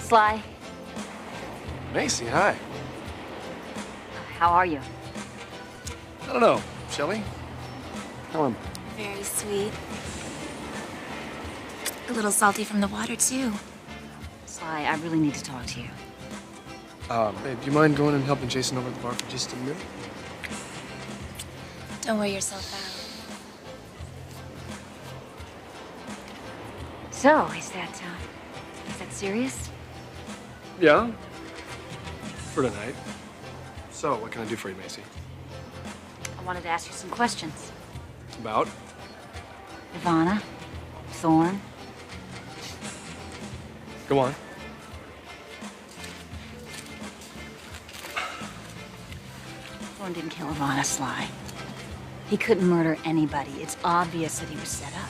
Sly. Macy, hi. How are you? I don't know. Shelley? How am Very sweet. A little salty from the water, too. Sly, I really need to talk to you. Babe, do you mind going and helping Jason over at the bar for just a minute? Don't wear yourself out. So, is that serious? Yeah. For tonight. So, what can I do for you, Macy? I wanted to ask you some questions. About? Ivana, Thorne. Go on. Thorne didn't kill Ivana, Sly. He couldn't murder anybody. It's obvious that he was set up.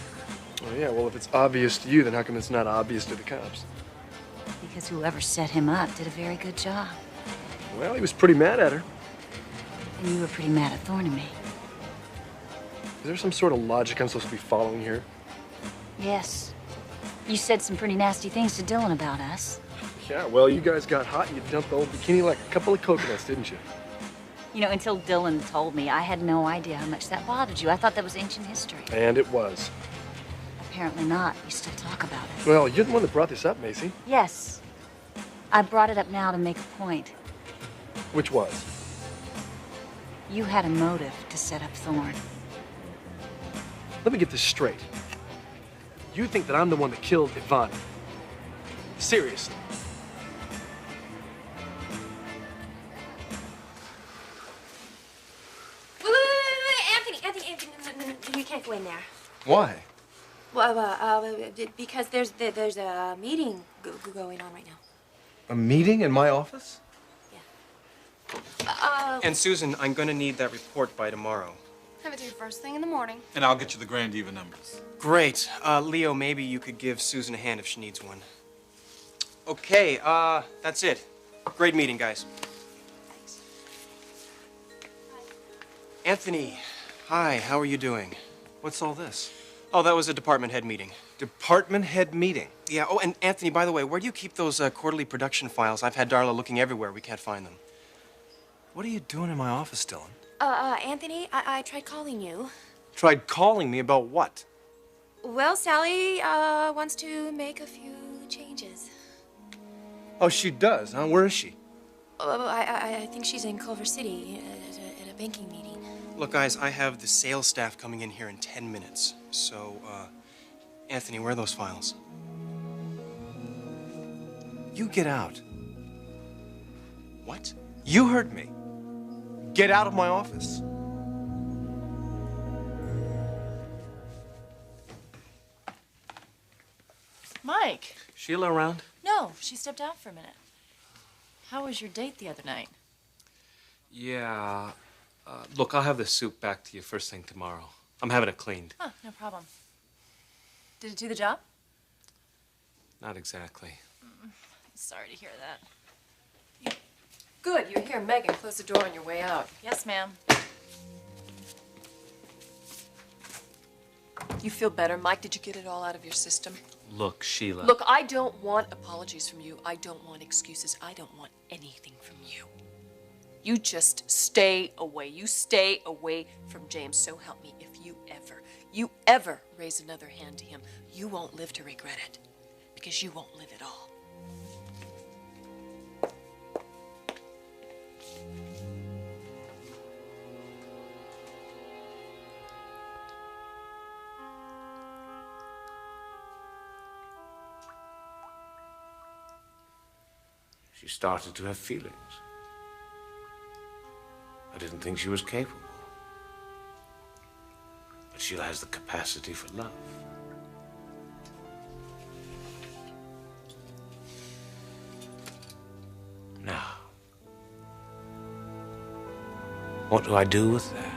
Oh, yeah, well, if it's obvious to you, then how come it's not obvious to the cops? Because whoever set him up did a very good job. Well, he was pretty mad at her. And you were pretty mad at Thorne and me. Is there some sort of logic I'm supposed to be following here? Yes. You said some pretty nasty things to Dylan about us. Yeah, well, you guys got hot and you dumped the old bikini like a couple of coconuts, didn't you? You know, until Dylan told me, I had no idea how much that bothered you. I thought that was ancient history. And it was. Apparently not. You still talk about it. Well, you're the one that brought this up, Macy. Yes. I brought it up now to make a point. Which was? You had a motive to set up Thorne. Let me get this straight. You think that I'm the one that killed Ivana? Seriously? Wait, Anthony, no, you can't go in there. Why? Well, because there's a meeting going on right now. A meeting in my office? Yeah. And Susan, I'm gonna need that report by tomorrow. Have it to you first thing in the morning. And I'll get you the grand even numbers. Great. Leo, maybe you could give Susan a hand if she needs one. Okay, that's it. Great meeting, guys. Thanks. Anthony, hi, how are you doing? What's all this? Oh, that was a department head meeting. Department head meeting? Yeah, oh, and Anthony, by the way, where do you keep those quarterly production files? I've had Darla looking everywhere. We can't find them. What are you doing in my office, Dylan? Anthony, I tried calling you. Tried calling me about what? Well, Sally, wants to make a few changes. Oh, she does, huh? Where is she? I think she's in Culver City at a banking meeting. Look, guys, I have the sales staff coming in here in 10 minutes. So, Anthony, where are those files? You get out. What? You heard me. Get out of my office. Mike. Sheila around? No, she stepped out for a minute. How was your date the other night? Yeah. Look, I'll have the soup back to you first thing tomorrow. I'm having it cleaned. Oh, no problem. Did it do the job? Not exactly. Sorry to hear that. Good, you're here. Megan, close the door on your way out. Yes, ma'am. You feel better? Mike, did you get it all out of your system? Look, Sheila. Look, I don't want apologies from you. I don't want excuses. I don't want anything from you. You just stay away. You stay away from James. So help me, if you ever raise another hand to him, you won't live to regret it. Because you won't live at all. She started to have feelings. I didn't think she was capable. But Sheila has the capacity for love. Now, what do I do with that?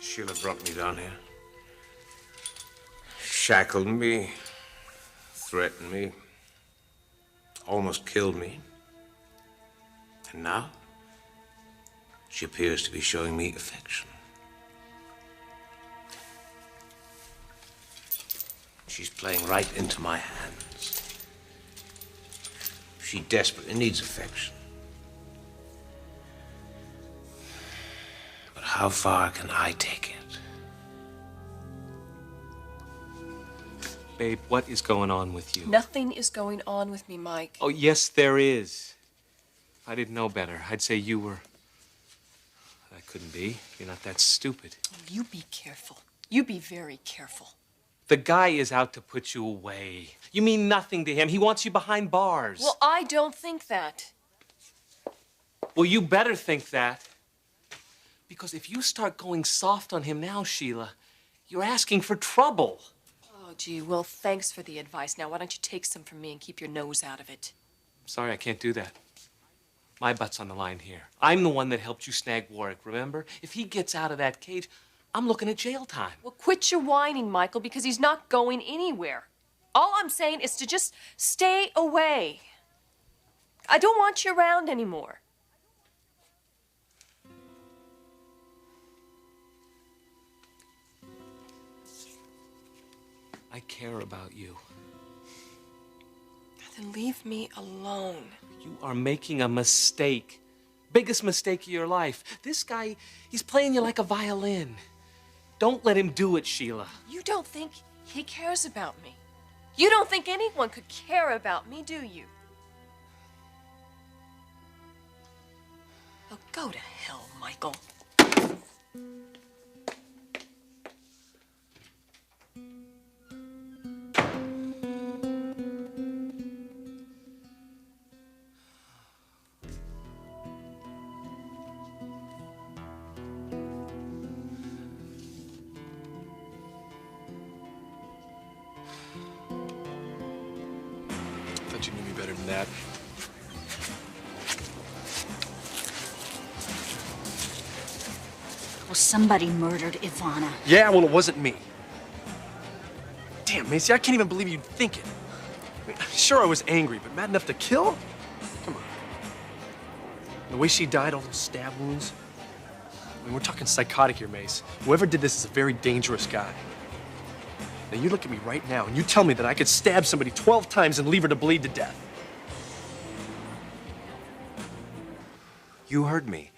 Sheila brought me down here. Shackled me, threatened me, almost killed me. And now, she appears to be showing me affection. She's playing right into my hands. She desperately needs affection. But how far can I take it? Babe, what is going on with you? Nothing is going on with me, Mike. Oh, yes, there is. If I didn't know better, I'd say you were... That couldn't be. You're not that stupid. You be careful. You be very careful. The guy is out to put you away. You mean nothing to him. He wants you behind bars. Well, I don't think that. Well, you better think that. Because if you start going soft on him now, Sheila, you're asking for trouble. Oh, gee, well, thanks for the advice. Now, why don't you take some from me and keep your nose out of it? Sorry, I can't do that. My butt's on the line here. I'm the one that helped you snag Warwick, remember? If he gets out of that cage, I'm looking at jail time. Well, quit your whining, Michael, because he's not going anywhere. All I'm saying is to just stay away. I don't want you around anymore. I care about you. Then leave me alone. You are making a mistake. Biggest mistake of your life. This guy, he's playing you like a violin. Don't let him do it, Sheila. You don't think he cares about me? You don't think anyone could care about me, do you? Oh, go to hell, Michael. You knew me better than that. Well, somebody murdered Ivana. Yeah, well, it wasn't me. Damn, Macy, I can't even believe you'd think it. I mean, sure, I was angry, but mad enough to kill? Come on. The way she died, all those stab wounds. I mean, we're talking psychotic here, Mace. Whoever did this is a very dangerous guy. Now, you look at me right now, and you tell me that I could stab somebody 12 times and leave her to bleed to death. You heard me.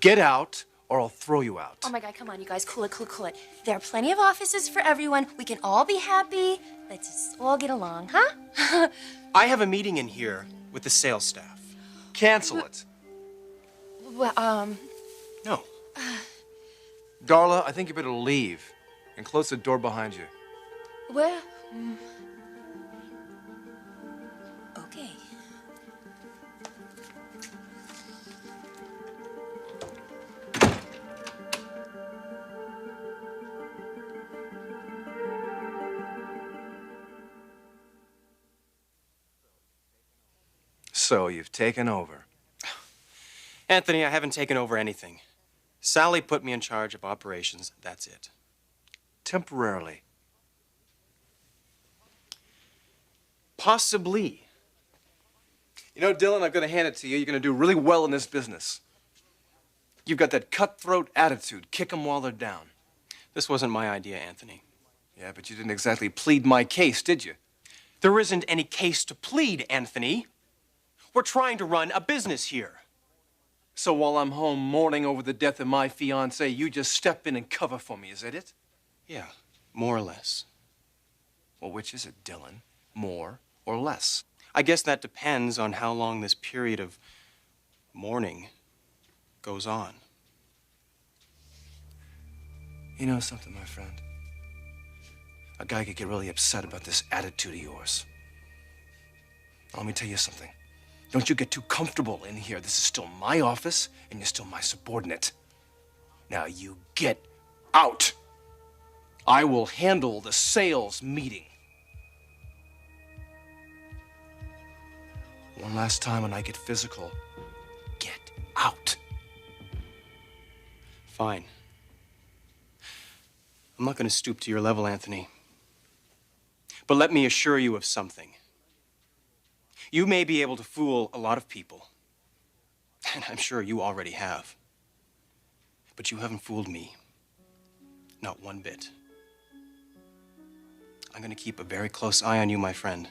Get out, or I'll throw you out. Oh my God, come on, you guys, cool it, cool it, cool it. There are plenty of offices for everyone. We can all be happy. Let's just all get along, huh? I have a meeting in here with the sales staff. Cancel it. Well, No. Darla, I think you better leave and close the door behind you. well, okay. So you've taken over. Anthony, I haven't taken over anything. Sally put me in charge of operations. That's it. Temporarily. Possibly. You know, Dylan, I'm going to hand it to you. You're going to do really well in this business. You've got that cutthroat attitude. Kick them while they're down. This wasn't my idea, Anthony. Yeah, but you didn't exactly plead my case, did you? There isn't any case to plead, Anthony. We're trying to run a business here. So while I'm home mourning over the death of my fiancée, you just step in and cover for me, is that it? Yeah, more or less. Well, which is it, Dylan? More or less? I guess that depends on how long this period of mourning goes on. You know something, my friend? A guy could get really upset about this attitude of yours. Let me tell you something. Don't you get too comfortable in here. This is still my office, and you're still my subordinate. Now you get out. I will handle the sales meeting. One last time when I get physical, get out. Fine. I'm not going to stoop to your level, Anthony. But let me assure you of something. You may be able to fool a lot of people, and I'm sure you already have. But you haven't fooled me. Not one bit. I'm going to keep a very close eye on you, my friend.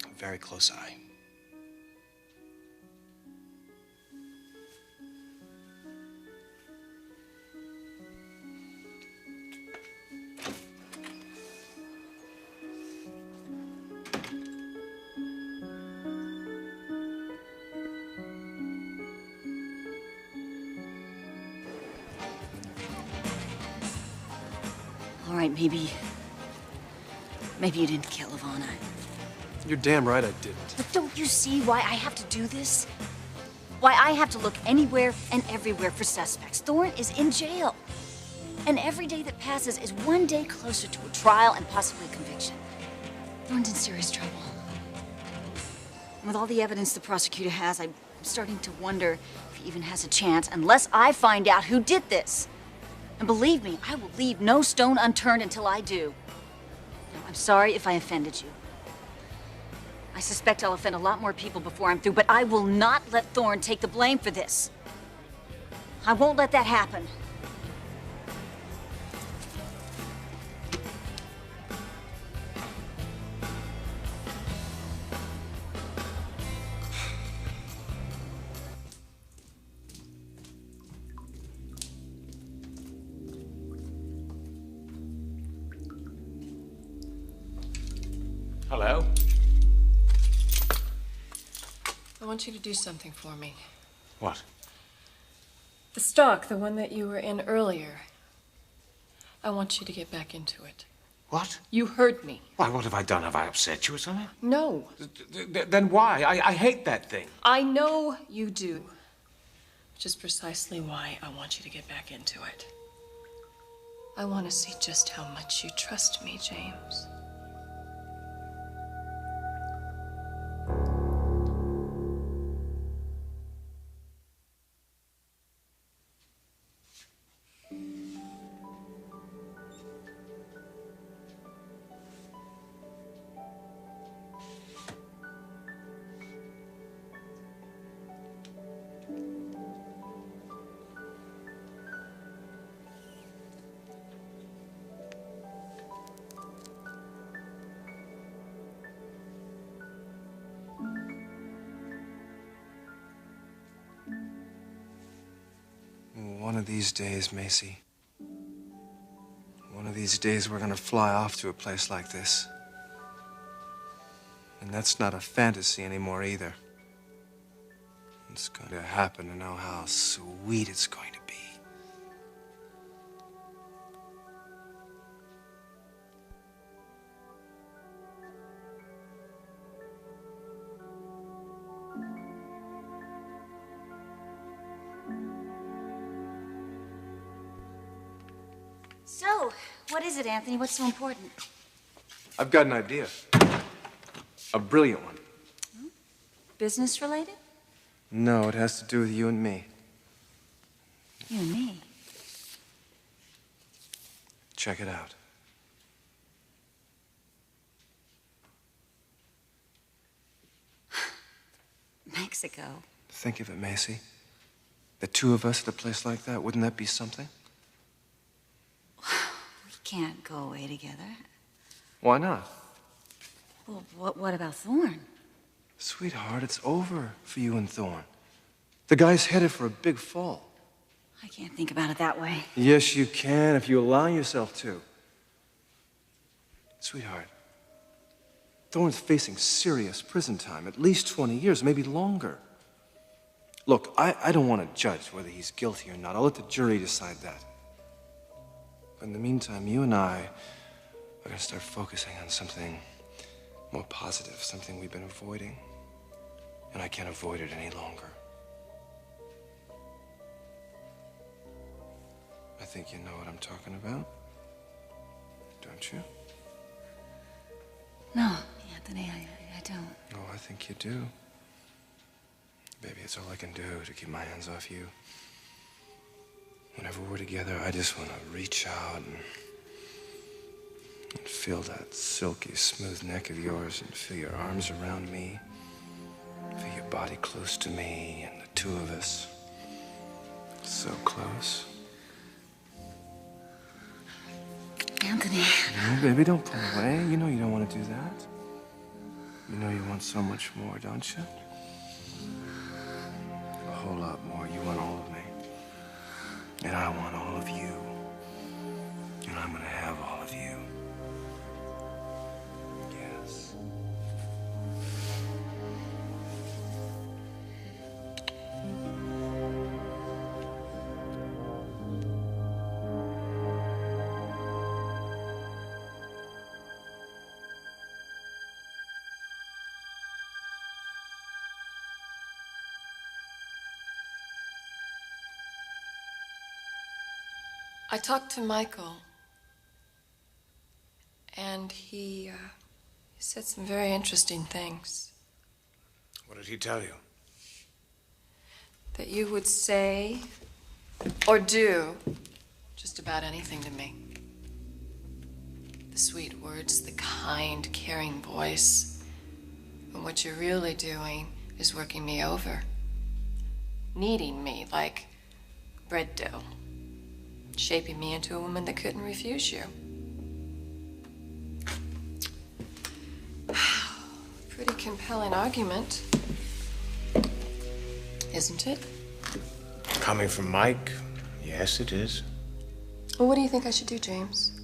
A very close eye. All right, maybe you didn't kill Ivana. You're damn right I didn't. But don't you see why I have to do this? Why I have to look anywhere and everywhere for suspects? Thorne is in jail. And every day that passes is one day closer to a trial and possibly a conviction. Thorne's in serious trouble. And with all the evidence the prosecutor has, I'm starting to wonder if he even has a chance unless I find out who did this. And believe me, I will leave no stone unturned until I do. Now, I'm sorry if I offended you. I suspect I'll offend a lot more people before I'm through, but I will not let Thorne take the blame for this. I won't let that happen. Hello? I want you to do something for me. What? The stock, the one that you were in earlier. I want you to get back into it. What? You heard me. Why, what have I done? Have I upset you or something? No. Then why? I hate that thing. I know you do. Which is precisely why I want you to get back into it. I want to see just how much you trust me, James. One of these days, Macy. One of these days, we're gonna fly off to a place like this. And that's not a fantasy anymore, either. It's going to happen, and know how sweet it's going to be. So, what is it, Anthony? What's so important? I've got an idea. A brilliant one. Business related? No, it has to do with you and me. You and me? Check it out. Mexico. Think of it, Macy. The two of us at a place like that, wouldn't that be something? We can't go away together. Why not? Well, what about Thorne? Sweetheart, it's over for you and Thorne. The guy's headed for a big fall. I can't think about it that way. Yes, you can, if you allow yourself to. Sweetheart, Thorne's facing serious prison time, at least 20 years, maybe longer. Look, I don't want to judge whether he's guilty or not. I'll let the jury decide that. But in the meantime, you and I are going to start focusing on something more positive, something we've been avoiding. And I can't avoid it any longer. I think you know what I'm talking about. Don't you? No, Anthony, I don't. Oh, I think you do. Baby, it's all I can do to keep my hands off you. Whenever we're together, I just want to reach out and feel that silky, smooth neck of yours and feel your arms around me. Feel your body close to me and the two of us so close. Anthony. No, baby, don't pull away. You know you don't want to do that. You know you want so much more, don't you? A whole lot more. You want all of me. And I want all of you. And I'm gonna have all of you. Yes. I talked to Michael, and he said some very interesting things. What did he tell you? That you would say or do just about anything to me. The sweet words, the kind, caring voice. And what you're really doing is working me over. Kneading me like bread dough. Shaping me into a woman that couldn't refuse you. Pretty compelling argument, isn't it? Coming from Mike, yes, it is. Well, what do you think I should do, James?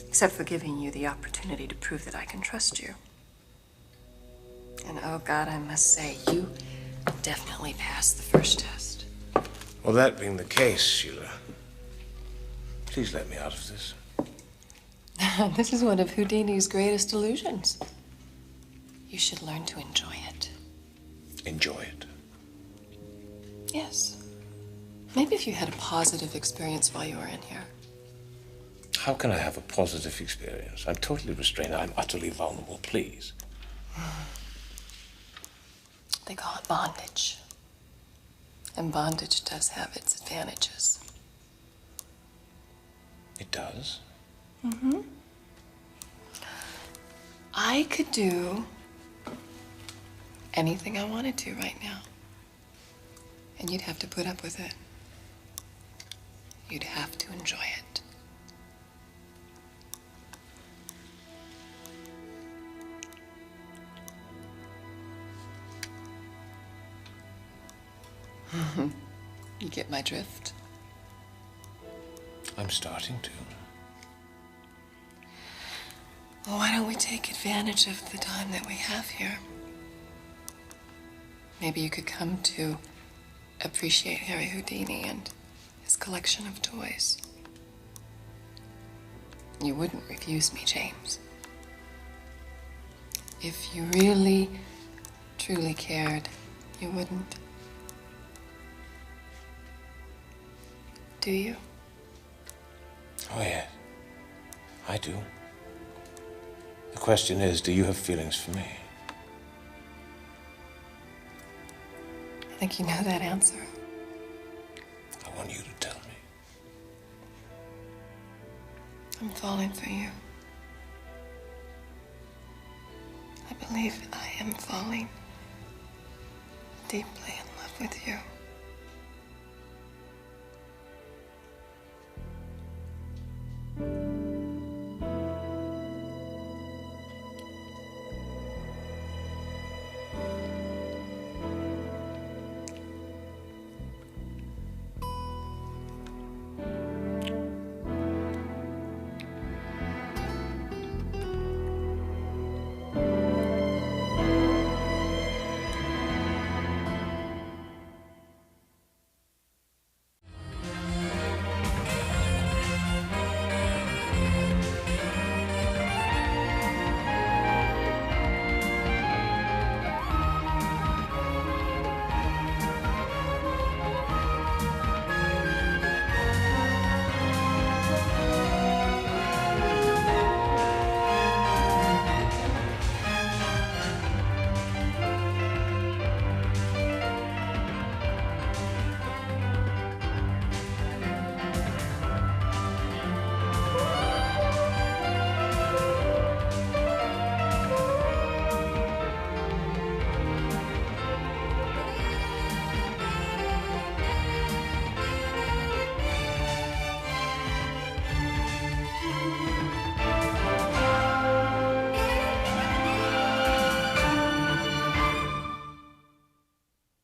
Except for giving you the opportunity to prove that I can trust you. And oh God, I must say, you definitely passed the first test. Well, that being the case, Sheila, please let me out of this. This is one of Houdini's greatest illusions. You should learn to enjoy it. Enjoy it. Yes. Maybe if you had a positive experience while you were in here. How can I have a positive experience? I'm totally restrained. I'm utterly vulnerable. Please. They call it bondage. And bondage does have its advantages. It does? Mm-hmm. I could do anything I wanted to right now. And you'd have to put up with it. You'd have to enjoy it. You get my drift? I'm starting to. Well, why don't we take advantage of the time that we have here? Maybe you could come to appreciate Harry Houdini and his collection of toys. You wouldn't refuse me, James. If you really, truly cared, you wouldn't. Do you? Oh, yes. I do. The question is, do you have feelings for me? I think you know that answer. I want you to tell me. I'm falling for you. I believe I am falling deeply in love with you.